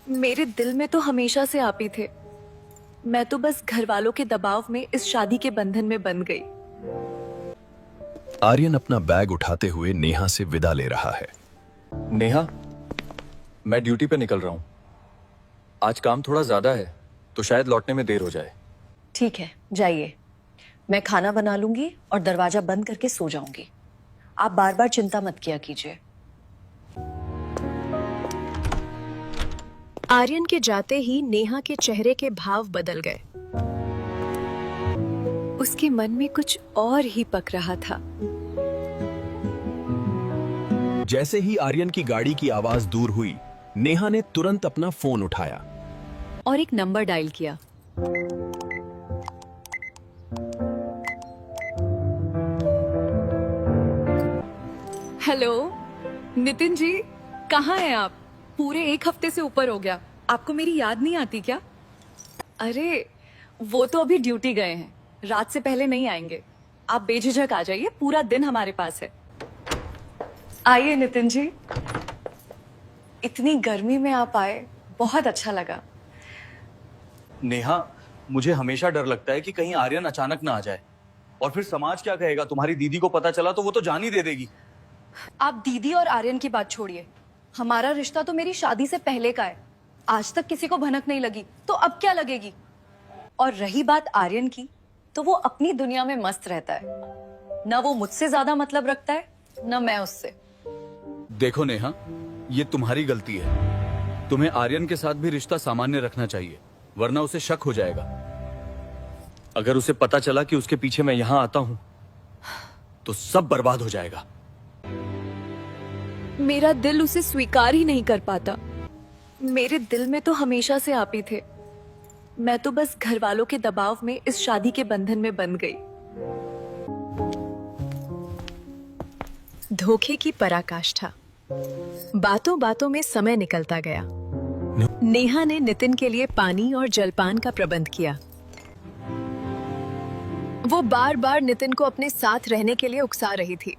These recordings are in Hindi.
मेरे दिल में तो हमेशा से आप ही थे। मैं तो बस घर वालों के दबाव में इस शादी के बंधन में बंध गई। आर्यन अपना बैग उठाते हुए नेहा से विदा ले रहा है। नेहा, मैं ड्यूटी पे निकल रहा हूँ। आज काम थोड़ा ज्यादा है तो शायद लौटने में देर हो जाए। ठीक है, जाइए। मैं खाना बना लूंगी और दरवाजा बंद करके सो जाऊंगी। आप बार बार चिंता मत किया कीजिए। आर्यन के जाते ही नेहा के चेहरे के भाव बदल गए। उसके मन में कुछ और ही पक रहा था। जैसे ही आर्यन की गाड़ी की आवाज दूर हुई, नेहा ने तुरंत अपना फोन उठाया और एक नंबर डायल किया। हेलो नितिन जी, कहाँ हैं आप? पूरे एक हफ्ते से ऊपर हो गया। आपको मेरी याद नहीं आती क्या? अरे वो तो अभी ड्यूटी गए हैं, रात से पहले नहीं आएंगे। आप बेझिझक आ जाइए, पूरा दिन हमारे पास है। आइए नितिन जी। इतनी गर्मी में आप आए, बहुत अच्छा लगा। नेहा, मुझे हमेशा डर लगता है कि कहीं आर्यन अचानक ना आ जाए और फिर समाज क्या कहेगा। तुम्हारी दीदी को पता चला तो वो तो जान ही दे देगी। आप दीदी और आर्यन की बात छोड़िए। हमारा रिश्ता तो मेरी शादी से पहले का है। आज तक किसी को भनक नहीं लगी, तो अब क्या लगेगी? और रही बात आर्यन की, तो वो अपनी दुनिया में मस्त रहता है। ना वो मुझसे ज्यादा मतलब रखता है, ना मैं उससे। देखो नेहा, ये तुम्हारी गलती है। तुम्हें आर्यन के साथ भी रिश्ता सामान्य रखना चाहिए, वरना उसे शक हो जाएगा। अगर उसे पता चला कि उसके पीछे मैं यहां आता हूं तो सब बर्बाद हो जाएगा। मेरा दिल उसे स्वीकार ही नहीं कर पाता। मेरे दिल में तो हमेशा से आप ही थे। मैं तो बस घर वालों के दबाव में इस शादी के बंधन में बंध गई। धोखे की पराकाष्ठा। बातों बातों में समय निकलता गया। नेहा ने नितिन के लिए पानी और जलपान का प्रबंध किया। वो बार बार नितिन को अपने साथ रहने के लिए उकसा रही थी।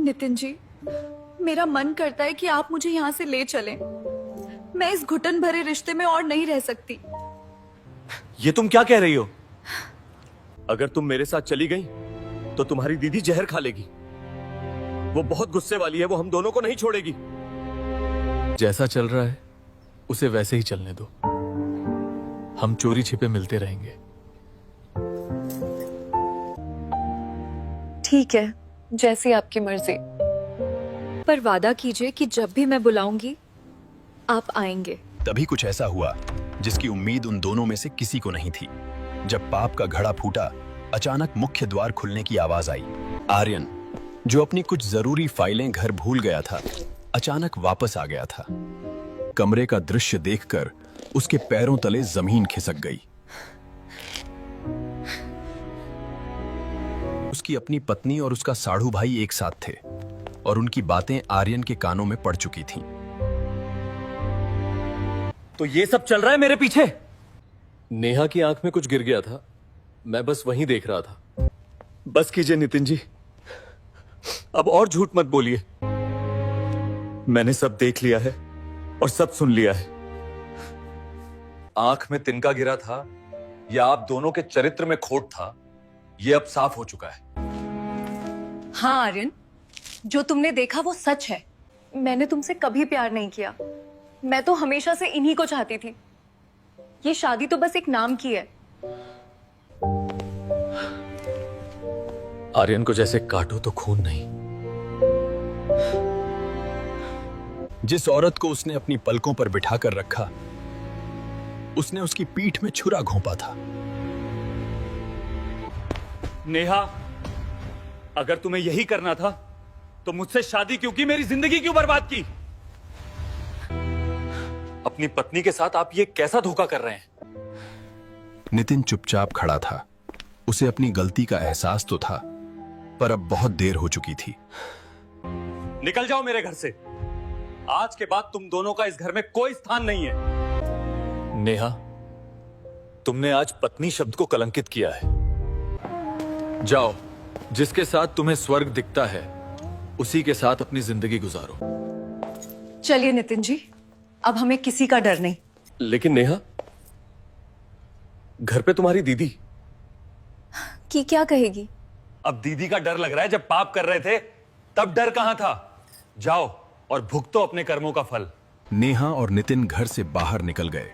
नितिन जी, मेरा मन करता है कि आप मुझे यहाँ से ले चलें। मैं इस घुटन भरे रिश्ते में और नहीं रह सकती। ये तुम क्या कह रही हो? अगर तुम मेरे साथ चली गई तो तुम्हारी दीदी जहर खा लेगी। वो बहुत गुस्से वाली है, वो हम दोनों को नहीं छोड़ेगी। जैसा चल रहा है उसे वैसे ही चलने दो। हम चोरी छिपे मिलते रहेंगे। ठीक है, जैसी आपकी मर्जी। पर वादा कीजिए कि जब भी मैं बुलाऊंगी आप आएंगे। तभी कुछ ऐसा हुआ जिसकी उम्मीद उन दोनों में से किसी को नहीं थी। जब पाप का घड़ा फूटा, अचानक मुख्य द्वार खुलने की आवाज आई। आर्यन, जो अपनी कुछ जरूरी फाइलें घर भूल गया था, अचानक वापस आ गया था। कमरे का दृश्य देखकर उसके पैरों तले जमीन खिसक गई। उसकी अपनी पत्नी और उसका साढ़ू भाई एक साथ थे और उनकी बातें आर्यन के कानों में पड़ चुकी थीं। तो ये सब चल रहा है मेरे पीछे? नेहा की आंख में कुछ गिर गया था, मैं बस वहीं देख रहा था। बस कीजिए नितिन जी, अब और झूठ मत बोलिए। मैंने सब देख लिया है और सब सुन लिया है। आंख में तिनका गिरा था या आप दोनों के चरित्र में खोट था, ये अब साफ हो चुका है। हाँ आर्यन, जो तुमने देखा वो सच है। मैंने तुमसे कभी प्यार नहीं किया। मैं तो हमेशा से इन्हीं को चाहती थी। ये शादी तो बस एक नाम की है। आर्यन को जैसे काटो तो खून नहीं। जिस औरत को उसने अपनी पलकों पर बिठाकर रखा, उसने उसकी पीठ में छुरा घोंपा था। नेहा, अगर तुम्हें यही करना था तो मुझसे शादी क्यों की? मेरी जिंदगी क्यों बर्बाद की? अपनी पत्नी के साथ आप ये कैसा धोखा कर रहे हैं? नितिन चुपचाप खड़ा था। उसे अपनी गलती का एहसास तो था, पर अब बहुत देर हो चुकी थी। निकल जाओ मेरे घर से। आज के बाद तुम दोनों का इस घर में कोई स्थान नहीं है। नेहा, तुमने आज पत्नी शब्द को कलंकित किया है। जाओ, जिसके साथ तुम्हें स्वर्ग दिखता है उसी के साथ अपनी जिंदगी गुजारो। चलिए नितिन जी, अब हमें किसी का डर नहीं। लेकिन नेहा, घर पे तुम्हारी दीदी। कि क्या कहेगी? अब दीदी का डर लग रहा है, जब पाप कर रहे थे तब डर कहां था। जाओ और भुगतो अपने कर्मों का फल। नेहा और नितिन घर से बाहर निकल गए,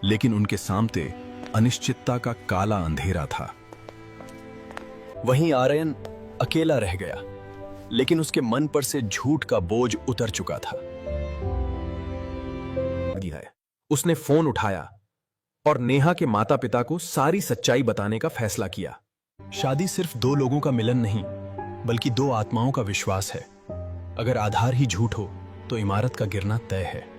लेकिन उनके सामने अनिश्चितता का काला अंधेरा था। वहीं आर्यन अकेला रह गया, लेकिन उसके मन पर से झूठ का बोझ उतर चुका था। उसने फोन उठाया और नेहा के माता पिता को सारी सच्चाई बताने का फैसला किया। शादी सिर्फ दो लोगों का मिलन नहीं, बल्कि दो आत्माओं का विश्वास है। अगर आधार ही झूठ हो तो इमारत का गिरना तय है।